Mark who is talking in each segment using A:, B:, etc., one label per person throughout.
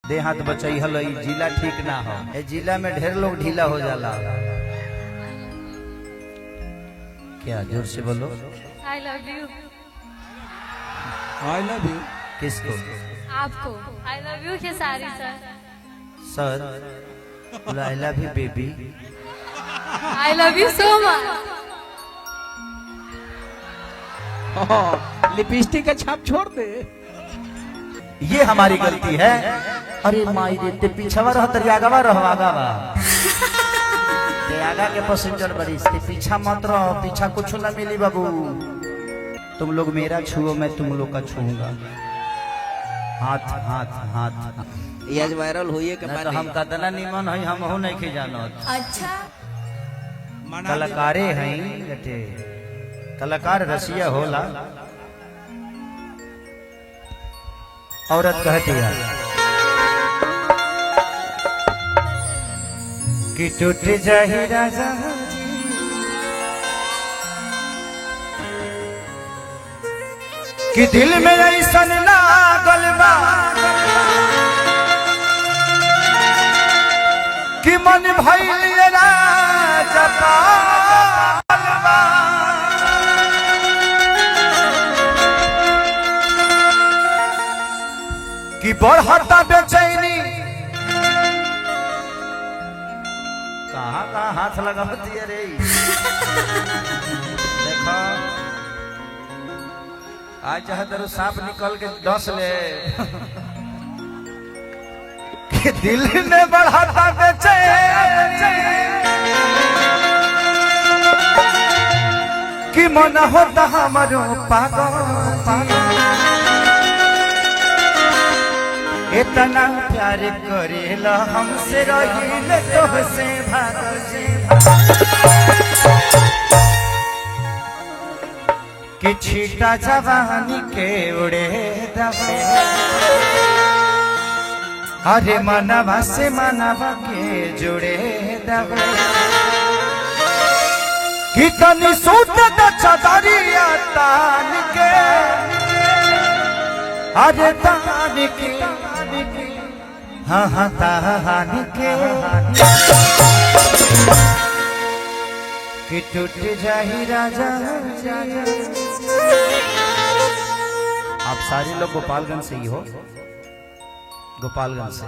A: दे हाथ बचाई हल जिला ठीक ना हो। ए जिला में ढेर लोग ढीला हो जाला। क्या जोर से बोलो।
B: I love you.
C: I love you
A: किसको?
B: आपको। I love you Khesari sir.
A: Sir I love you baby.
B: I love you so much.
C: Lipstick का छाप छोड़ दे।
A: ये हमारी गलती है। अरे माई देते पीछा रह तरियागवा रह आगावा ते आगा के पैसेंजर बरिस ते पीछा मत रहो। पीछा कुछ ना मिली बाबू। तुम लोग मेरा छुओ मैं तुम लोग का छूऊंगा। हाथ हाथ हाथ
C: ये आज वायरल हुई है
A: तो हम कतना निमन है हम हो नहीं के जानत।
B: अच्छा
A: कलाकारे हैं बेटे। कलाकार रसिया होला। औरत कहती है कि टूट जाही राजा कि दिल में ऐसन लागल बा कि मन भइल राजा पागल बा। कि बढ़ता बेचैनी कहाँ कहाँ हाथ लगा दिया रे। देखो आज चाहे तेरे सांप निकल के डस ले कि दिल में बढ़ता बेचैनी कि मन होता हमारो पागल। इतना प्यार करेला हमसे रहिल तोहसे भागल जे कि छीटा जवानी के उड़े दबे। अरे मनवा से मनवा के जुड़े दबे कि तनी सूत द चदरिया तान के। अरे तान के हाँ हाँ तान के कि टूट जाही राजा। आप सारे लोग गोपालगंज से ही हो। गोपालगंज से।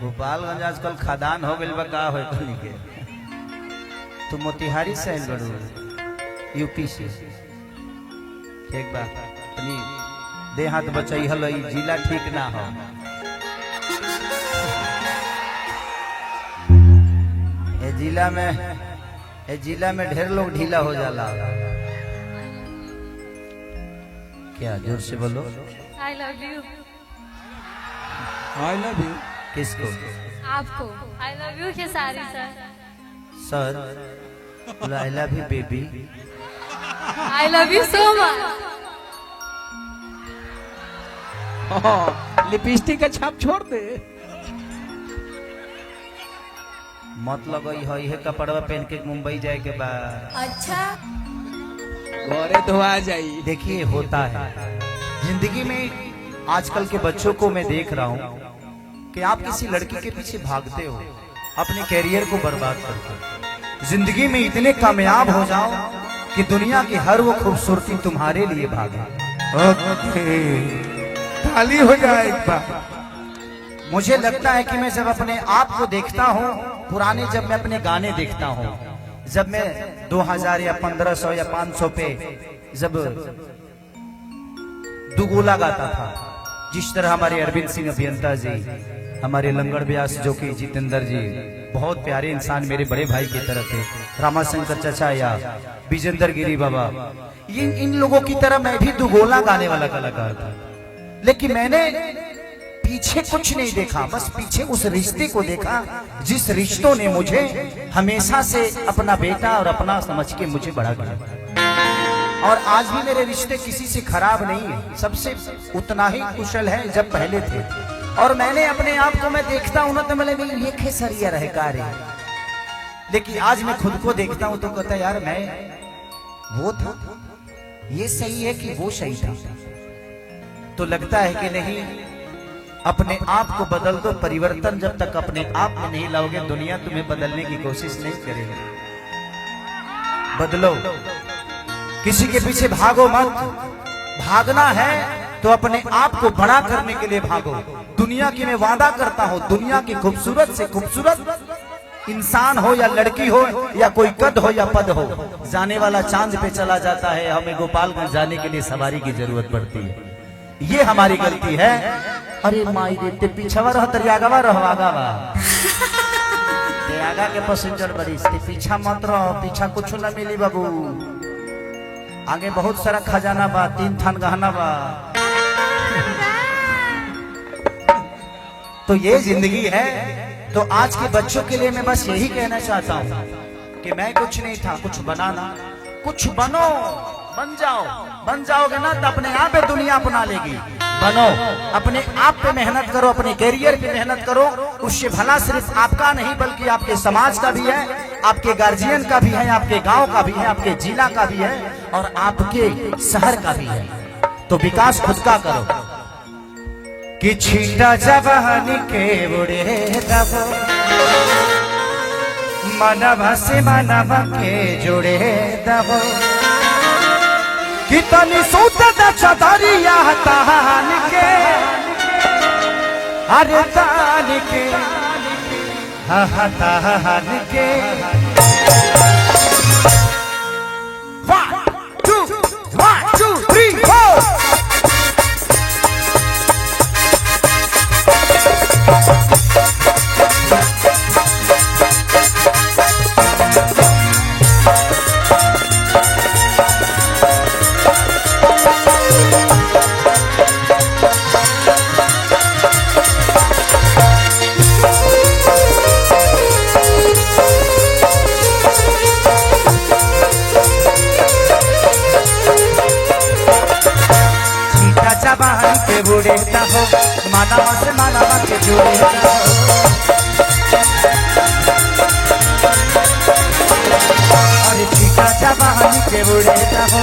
A: गोपालगंज आजकल खदान हो गई बा का हो के। तू मोतिहारी से आइल बड़ू यूपी से। एक बार अपनी दे हाथ बचाई हल जिला ठीक ना हो। ए जिला में ढेर लोग ढीला हो जाला। क्या जोर से बोलो।
B: I love you.
C: I love you
A: किसको?
B: आपको। I love you Khesari sir.
A: Sir I love you baby.
B: I love you so much.
C: Lipstick का छाप छोड़ दे।
A: मत लगई है ये कपड़वा पहन के मुंबई जाए के बाद।
B: अच्छा
C: घरे धोआ जाई।
A: देखिए होता है जिंदगी में। आजकल के बच्चों को मैं देख रहा हूँ कि आप किसी लड़की के पीछे भागते हो अपने कैरियर को बर्बाद करके। जिंदगी में इतने कामयाब हो जाओ कि दुनिया की हर वो खूबसूरती तुम्हारे लिए भागे।
C: खाली हो जाए एक बार।
A: मुझे लगता है कि मैं जब अपने आप को देखता हूँ पुराने, जब मैं अपने गाने देखता हूँ, जब मैं 2000 या 1500 या 500 पे जब दुगोला गाता था, जिस तरह हमारे अरविंद सिंह अभियंता जी, हमारे लंगड़ व्यास जो कि जितेंद्र जी बहुत प्यारे इंसान मेरे बड़े भाई की तरह थे, रामाशंकर चचा या विजेंद्र गिरी बाबा, इन लोगों की तरह मैं भी दुगोला गाने वाला कलाकार था। लेकिन मैंने पीछे कुछ नहीं देखा, बस पीछे उस रिश्ते को देखा जिस रिश्तों ने मुझे हमेशा से अपना बेटा और अपना समझ के मुझे बड़ा किया। और आज भी मेरे रिश्ते किसी से खराब नहीं है, सबसे उतना ही कुशल है जब पहले थे। और मैंने अपने आप को मैं देखता हूं ना तो मतलब ये खेसरिया रहे कार्य। लेकिन आज मैं खुद को देखता हूं तो कहता यार मैं वो था, ये सही है कि वो सही था। तो लगता है कि नहीं, अपने आप को बदल दो। परिवर्तन जब तक अपने आप में नहीं लाओगे, दुनिया तुम्हें बदलने की कोशिश नहीं करेगी। बदलो, किसी के पीछे भागो मत। भागना है तो अपने आप को बड़ा करने के लिए भागो। दुनिया की मैं वादा करता हूं, दुनिया की खूबसूरत से खूबसूरत इंसान हो या लड़की हो या कोई कद हो या पद हो, जाने वाला चांद पे चला जाता है। हमें गोपालगंज जाने के लिए सवारी की जरूरत पड़ती है। ये हमारी गलती है। अरे माई देते पीछवा रह तरियागवा रहवागावा ते आगा के पैसेंजर बड़ी ते पीछा मत रहो, पीछा कुछ ना मिली बाबू। आगे बहुत सारा खजाना बा, 3 थान गहना बा। तो ये जिंदगी है। तो आज के बच्चों के लिए मैं बस यही कहना चाहता हूँ कि मैं कुछ नहीं था, कुछ बनाना, कुछ बनो, बन जाओ। बन जाओगे ना तो अपने आप पे दुनिया अपना लेगी। बनो, अपने आप पे मेहनत करो, अपने कैरियर पे मेहनत करो। उससे भला सिर्फ आपका नहीं बल्कि आपके समाज का भी है, आपके गार्जियन का भी है, आपके गांव का भी है, आपके जिला का भी है और आपके शहर का भी है। तो विकास खुद का करो कि छीटा जवानी के बुढ़े दबो, मनवा से मनवा के जुड़े दबो, कि तनी सूत द चदरिया तान के, अरे तान के, हा तान के। 1 2 3 4 के बुढ़े हो, मानवा से मानवा के जुड़े हो। अरे ठीका जवानी के बुढ़े हो,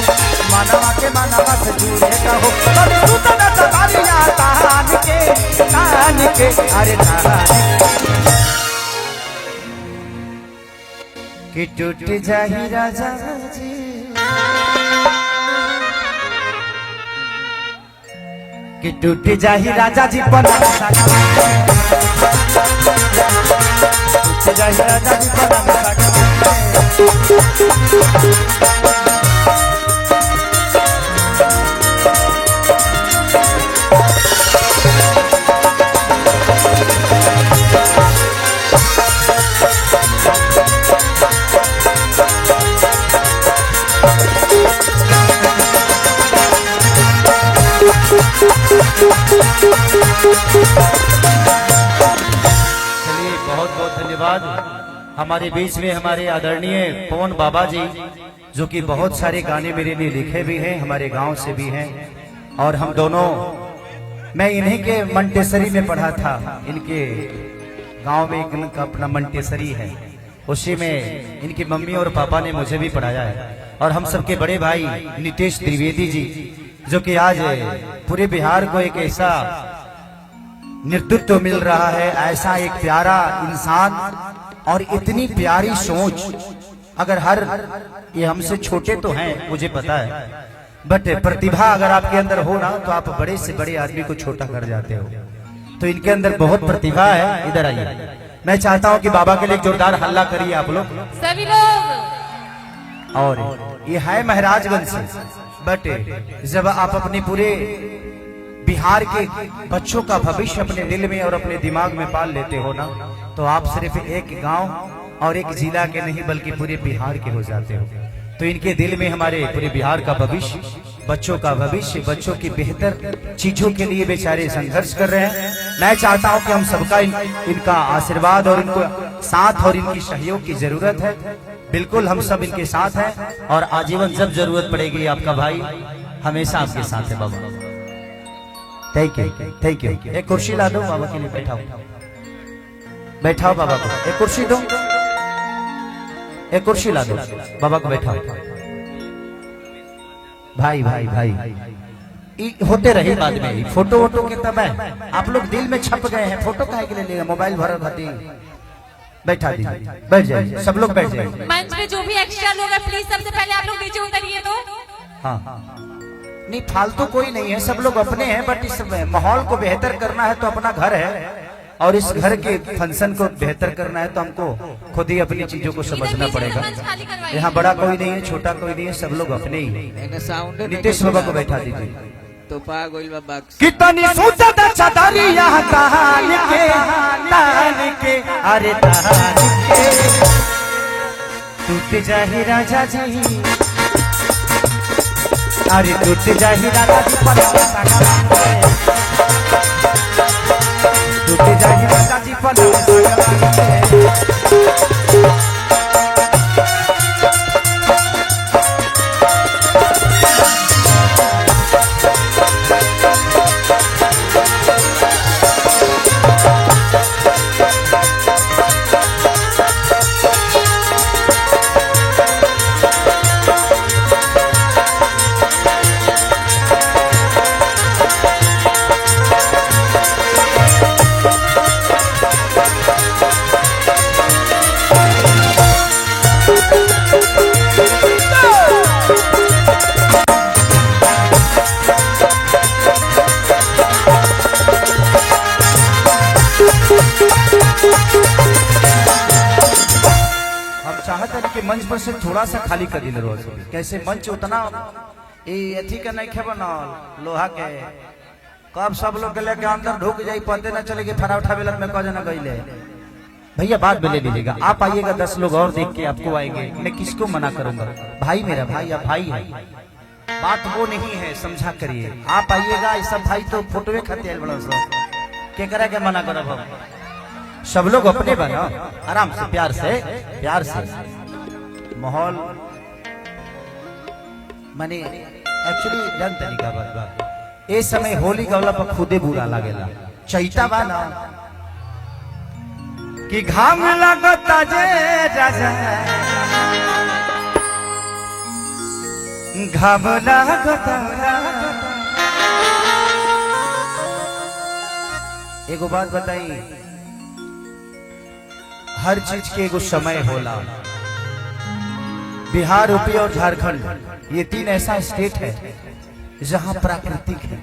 A: मानवा के मानवा से जुड़े हो। अरे तू तो न चतारिया तान के, अरे तान कि टूट जाही राजा जी, कि टूट जाही राजा जी पना, टूट जाही राजा जी पना। चलिए, बहुत बहुत धन्यवाद। हमारे बीच में हमारे आदरणीय पवन बाबा जी, जो कि बहुत सारे गाने मेरे लिए लिखे भी हैं, हमारे गांव से भी हैं। और हम दोनों, मैं इन्हीं के मंटेसरी में पढ़ा था। इनके गांव में एक इनका अपना मंटेसरी है, उसी में इनकी मम्मी और पापा ने मुझे भी पढ़ाया है। और हम सबके बड़े भाई नितेश त्रिवेदी जी, जो कि आज पूरे बिहार को एक ऐसा नेतृत्व मिल रहा है, ऐसा एक प्यारा इंसान और इतनी प्यारी सोच। अगर हर, ये हमसे छोटे तो हैं मुझे पता है, बट प्रतिभा अगर आपके अंदर हो ना तो आप बड़े से बड़े आदमी को छोटा कर जाते हो। तो इनके अंदर बहुत प्रतिभा है। इधर आइए, मैं चाहता हूं कि बाबा के लिए जोरदार हल्ला करिए आप लोग
B: सभी लोग।
A: और ये है महाराजगंज से, बट जब आप अपने पूरे बिहार के बच्चों का भविष्य अपने दिल में और अपने दिमाग में पाल लेते हो ना, तो आप सिर्फ एक गांव और एक जिला के नहीं बल्कि पूरे बिहार के हो जाते हो। तो इनके दिल में हमारे पूरे बिहार का भविष्य, बच्चों का भविष्य, बच्चों की बेहतर चीजों के लिए बेचारे संघर्ष कर रहे हैं। मैं चाहता हूं कि हम सबका इनका आशीर्वाद और इनको साथ और इनकी सहयोग की जरूरत है। बिल्कुल हम सब इनके साथ हैं और आजीवन जब जरूरत पड़ेगी आपका भाई हमेशा आपके साथ है। बाबा थैंक यू, थैंक यू। एक कुर्सी ला दो बाबा के लिए, बैठाओ बैठाओ बाबा को, एक कुर्सी दो, एक कुर्सी ला दो बाबा को, बैठाओ। भाई भाई भाई, होते रही बाद में ही फोटो वोटो के तब है आप लोग दिल में छप गए हैं। फोटो काहे के लिए लेगा, मोबाइल भर भती बैठा दी, बैठ जाइए सब लोग बैठ जाइए।
B: मंच पे जो भी एक्स्ट्रा लोग हैं प्लीज सबसे पहले आप लोग नीचे उतरिए तो।
A: हाँ नहीं फालतू कोई नहीं है, सब लोग अपने हैं, बट इस माहौल को बेहतर करना है तो अपना घर है और इस घर के फंक्शन को बेहतर करना है तो हमको खुद ही अपनी चीजों को समझना पड़ेगा। यहाँ बड़ा कोई नहीं है, छोटा कोई नहीं है, सब लोग अपने ही हैं।
C: साउंड
A: नीतीश बाबा को बैठा दीजिए।
C: तो पा गोइल बाबा
A: कितनी सोचत छदारी यहाँ तान के अरे तान के टूट जाही राजा जी, अरे टूट जाही राजा जी पलंग सगला टूट जाही राजा जी पलंग सगला। कि मंच पर से थोड़ा सा खाली कर दिल रोज कैसे मंच उतना अथी का नहीं खे बनल लोहा के कब सब लोग गले के अंदर ढुक जाई पते न चले कि फराउठा बेलत में कौन न गईले। भैया बात में ले लीजिएगा, आप आइएगा 10 लोग और देख के आपको आएंगे, मैं किसको मना करूंगा, भाई मेरा भाई आप भाई है, बात वो नहीं है समझा करिए। आप आइएगा ये सब भाई तो फोटोए खाते बड़ा के करा के मना करब हम, सब लोग अपने बना आराम से प्यार से माहौल माने एक्चुअली जन तरीका बात बा। ए समय होली गवला पर खुदे बुरा लागेला, चैता बा ना कि घाम लगता जे राजा घाम लगता। एगो बात बताई, हर चीज के एगो समय होला। बिहार, यूपी और झारखंड ये 3 ऐसा स्टेट है जहां प्राकृतिक है।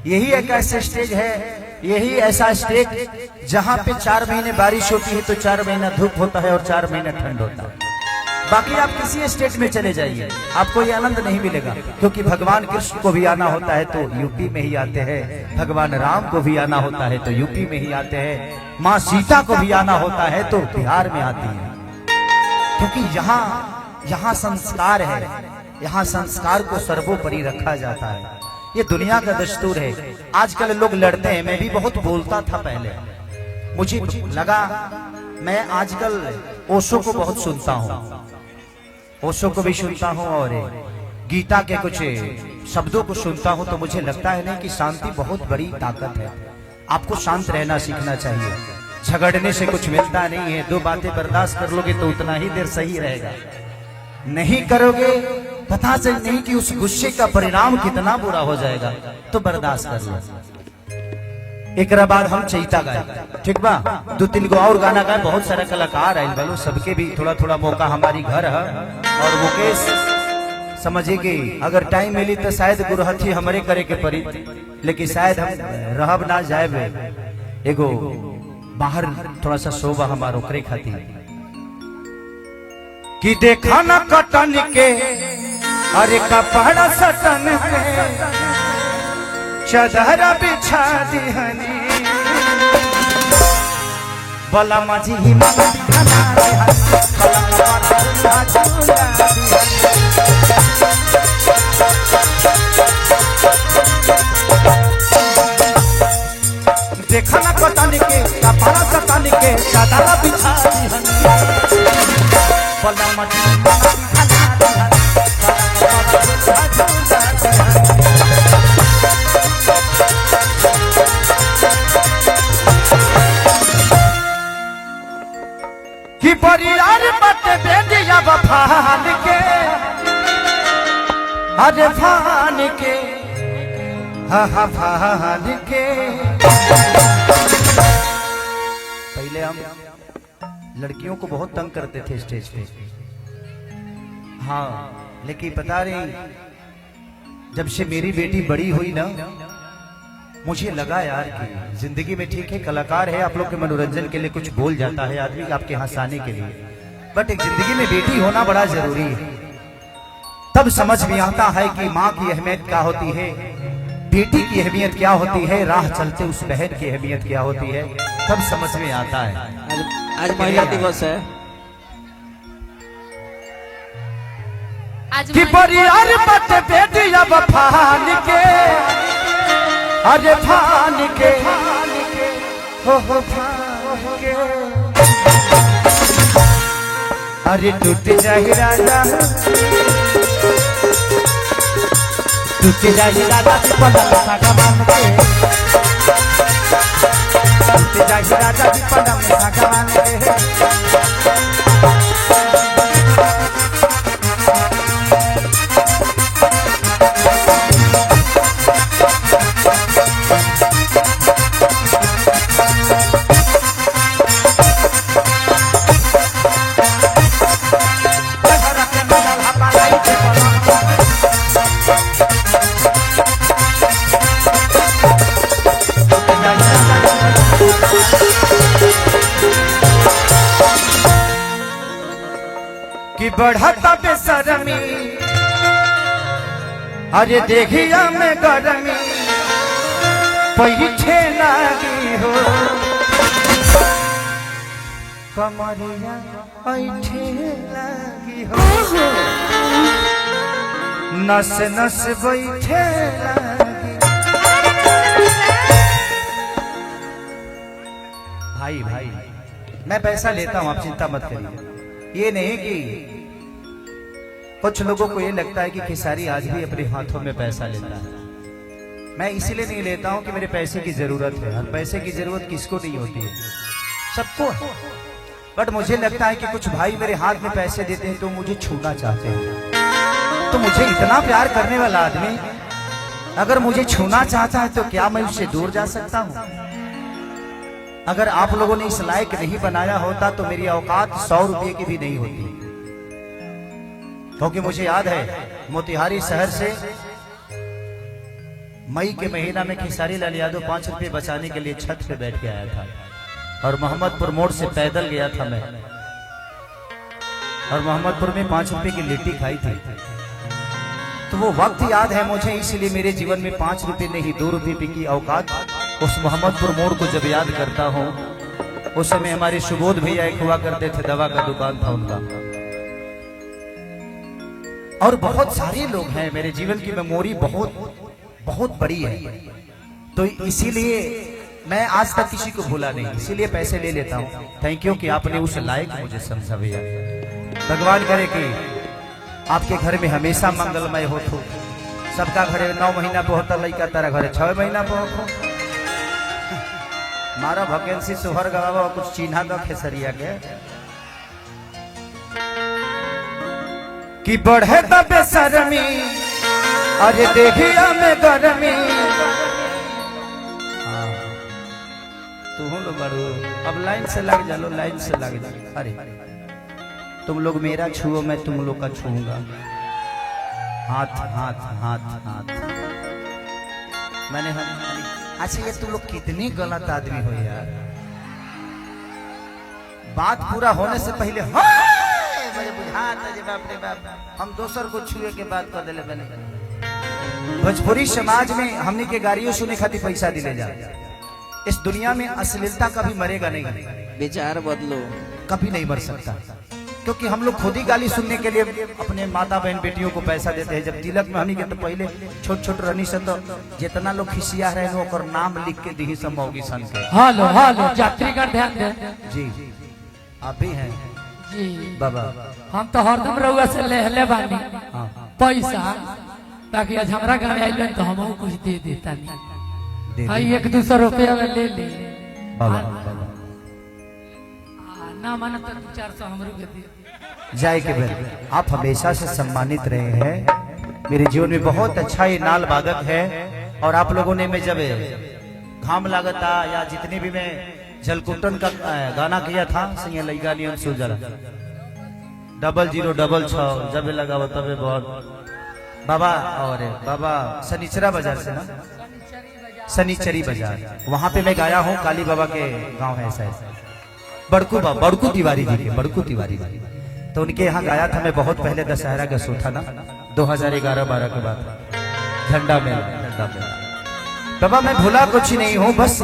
A: यही एक ऐसा स्टेज है, यही ऐसा स्टेट जहां पे 4 महीने बारिश होती है तो 4 महीना धूप होता है और 4 महीना ठंड होता है। बाकी आप किसी स्टेट में चले जाइए आपको ये आनंद नहीं मिलेगा, क्योंकि भगवान कृष्ण को भी आना होता है तो यूपी में ही आते हैं, भगवान राम को भी आना होता है तो यूपी में ही आते हैं, माँ सीता को भी आना होता है तो बिहार में आती है। क्योंकि यहाँ संस्कार है, यहाँ संस्कार को सर्वोपरि रखा जाता है। ये दुनिया का दस्तूर है। आजकल लोग लड़ते हैं, मैं भी बहुत बोलता था पहले, मुझे लगा मैं आजकल ओशो को बहुत सुनता हूँ, ओशो को भी सुनता हूँ और गीता के कुछ शब्दों को सुनता हूँ, तो मुझे लगता है नहीं कि शांति बहुत बड़ी ताकत है। आपको शांत रहना सीखना चाहिए, झगड़ने से कुछ मिलता नहीं है। 2 बातें बर्दाश्त कर लोगे तो उतना ही देर सही रहेगा, नहीं करोगे पता चल नहीं कि उस गुस्से का परिणाम कितना बुरा हो जाएगा, तो बर्दाश्त कर लो। एक बाद हम चैता गाए, ठीक बा, 2-3 गो और गाना गाए, बहुत सारा कलाकार आए बोलो, सबके भी थोड़ा थोड़ा मौका, हमारी घर है। और मुकेश समझिए कि अगर टाइम मिली तो शायद गुरहथी हमारे करे के पड़ी, लेकिन शायद हम रहब ना जाए, एगो बाहर थोड़ा सा शोभा हमारो करे खातिर कि देखा न कटन के अरे कपड़ा सटन के चदरा बिछा दिहनी बला माझी हिम्मत दिखना देखा न कटन के कपड़ा सटन के चदरा बिछा दिहनी बला माझी हिम्मत दिखना कि परियार मत बेदिया बफान के अरे फान के भान के। पहले हम लड़कियों को बहुत तंग करते थे स्टेज पे, हाँ, लेकिन पता नहीं जब से मेरी बेटी बड़ी हुई ना, मुझे लगा यार कि जिंदगी में ठीक है कलाकार है, आप लोग के मनोरंजन के लिए कुछ बोल जाता है आदमी आपके हंसाने के लिए, बट एक जिंदगी में बेटी होना बड़ा जरूरी है। तब समझ में आता है कि माँ की अहमियत क्या होती है, बेटी की अहमियत क्या होती है, राह चलते उस बहन की अहमियत क्या होती है, तब समझ में आता है।
C: आज महिला दिवस है।
B: आज
A: कि परिवार बट बेटी अब फान के, अरे फान के, हो फान के, अरे टूट जाए राजा, टूट जाए राजा पलंग धागा बांध के, टूट जाए राजा पलंग धागा बांध के। कि बढ़ता बेशरमी, अरे देखिया में गरमी, पीछे लगी हो कमरिया, ऐठे लगी हो, नस नस बैठे लगी। भाई भाई मैं पैसा लेता हूँ, आप चिंता मत करिए। ये नहीं कि कुछ लोगों को ये लगता है कि खेसारी आज भी अपने हाथों में पैसा लेता है। मैं इसीलिए नहीं लेता हूं कि मेरे पैसे की जरूरत है, और पैसे की जरूरत किसको नहीं होती है, सबको है। बट मुझे लगता है कि कुछ भाई मेरे हाथ में पैसे देते हैं तो मुझे छूना चाहते हैं। तो मुझे इतना प्यार करने वाला आदमी अगर मुझे छूना चाहता है तो क्या मैं उससे दूर जा सकता हूं? अगर आप लोगों ने इस लायक नहीं बनाया होता तो मेरी औकात 100 रुपये की भी नहीं होती। क्योंकि मुझे याद है मोतिहारी शहर से मई के महीना में खेसारी लाल यादव 5 रुपये बचाने के लिए छत पे बैठ के आया था, और मोहम्मदपुर मोड़ से पैदल गया था मैं, और मोहम्मदपुर में 5 रुपये की लिट्टी खाई थी। तो वो वक्त याद है मुझे, इसलिए मेरे जीवन में 5 रुपये नहीं 2 रुपये की औकात उस मोहम्मदपुर मोड़ को जब याद करता हूँ। उस समय हमारे सुबोध भैया एक हुआ करते थे, दवा का दुकान था उनका, और बहुत सारे लोग हैं। मेरे जीवन की मेमोरी बहुत बड़ी है, तो इसीलिए मैं आज तक किसी को भूला नहीं, इसीलिए पैसे ले लेता हूँ। थैंक यू कि आपने उस लायक मुझे समझा भैया। भगवान करे कि आपके घर में हमेशा मंगलमय हो, तो सबका घरे 9 महीना पे होता लड़का, तारा घरे 6 महीना पे हो। मारा वैकेंसी सुहर गवावा, कुछ चिन्हा दो खेसरिया के कि बढ़े बेशरमी, अरे देखिया में गरमी। तुम लोग बड़ो अब लाइन से लग जालो, लाइन से लग जाओ। अरे तुम लोग मेरा छुओ, मैं तुम लोग का छूऊंगा। हाथ हाथ हाथ हाथ। मैंने अच्छा ये तुम लोग कितनी गलत आदमी हो यार। बात पूरा होने से पहले मुझे बुझाता है बाप रे बाप, हम दोसर को छुए के बात कर दिले। मैंने भोजपुरी समाज में हमने के गाड़ियों सुने खातिर पैसा दिले जा। इस दुनिया में अश्लीलता कभी मरेगा नहीं,
C: विचार बदलो,
A: कभी नहीं मर सकता। क्योंकि हम लोग खुद ही गाली सुनने के लिए अपने माता बहन बेटियों को पैसा देते हैं। जब तिलक में हमनी के तो पहले छोट छोट रहनी से तो जितना लोग खिसिया रहे हैं ओकर नाम लिख के दी सब मौगी सन के।
D: हेलो हेलो यात्रीगण ध्यान दे।
A: जी आप भी हैं
D: जी
A: बाबा।
D: हम तो हरदम रउआ से ले बानी
A: हाँ
D: पैसा, ताकि आज हमरा घर आइल तो हम कुछ दे देता नहीं।
A: दे
D: हां 1-200 रुपया ले ले
A: बाबा बाबा
D: ना माना तो 400 हमरो के दे
A: जाए के बेर। आप हमेशा से सम्मानित रहे हैं। मेरे जीवन में बहुत अच्छा ये नाल वादक है, और आप लोगों ने मैं जब घाम लागता या जितने भी मैं जलकुंटन का गाना किया था सिंह लइका नियन सुजल 0066 जब लगा वो तबे बहुत बाबा और बाबा सनीचरा बाजार से ना सनीचरी बाजार वहां पे मैं गाया हूँ। काली बाबा के गांव है ऐसा बड़कू तिवारी जी के बड़कू तिवारी जी तो उनके यहाँ गाया था मैं बहुत पहले दशहरा का शो था ना 2011-12 के बाद झंडा में बाबा मैं भूला कुछ नहीं हूँ बस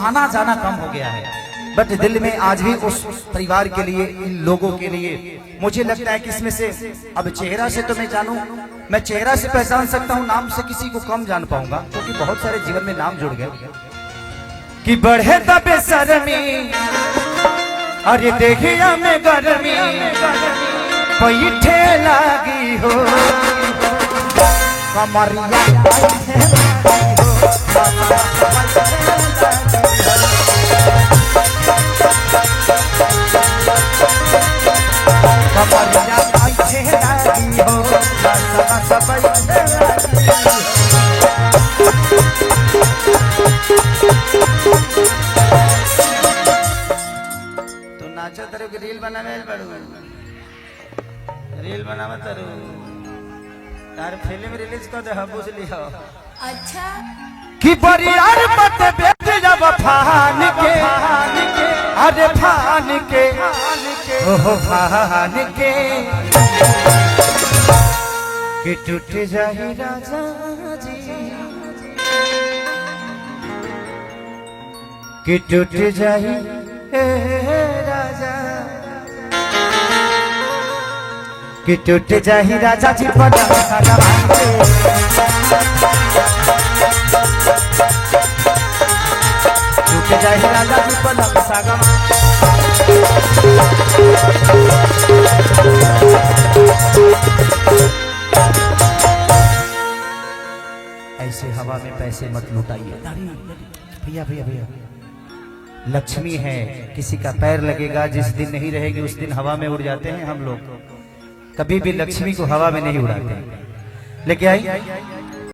A: आना जाना कम हो गया है बट दिल में आज भी उस परिवार के लिए इन लोगों के लिए मुझे लगता है कि इसमें से अब चेहरा से तो मैं जानूं मैं चेहरा से पहचान सकता हूँ नाम से किसी को कम जान पाऊंगा क्योंकि बहुत सारे जीवन में नाम जुड़ गए कि बढ़े तबे शर्मी अरे देखिया में गर्मी पैठे लागी हो कमरिया तो नाचो तरु रील बनावे रील बनावा तरु तार फिल्म रिलीज कर दे बुझ लियो
B: अच्छा
A: कि बरियार मत बेच जब फान के अरे फान के हो फान के कि टूट जाही राजा जी कि टूट जाही राजा कि टूट जाही राजा जी पलंग सगवान टूट जाही राजा जी पलंग सगवान ऐसे हवा में पैसे मत लुटाइए भैया भैया भैया लक्ष्मी है किसी का पैर लगेगा जिस दिन नहीं रहेगी उस दिन हवा में उड़ जाते हैं हम लोग कभी भी लक्ष्मी को हवा में नहीं उड़ाते लेके आई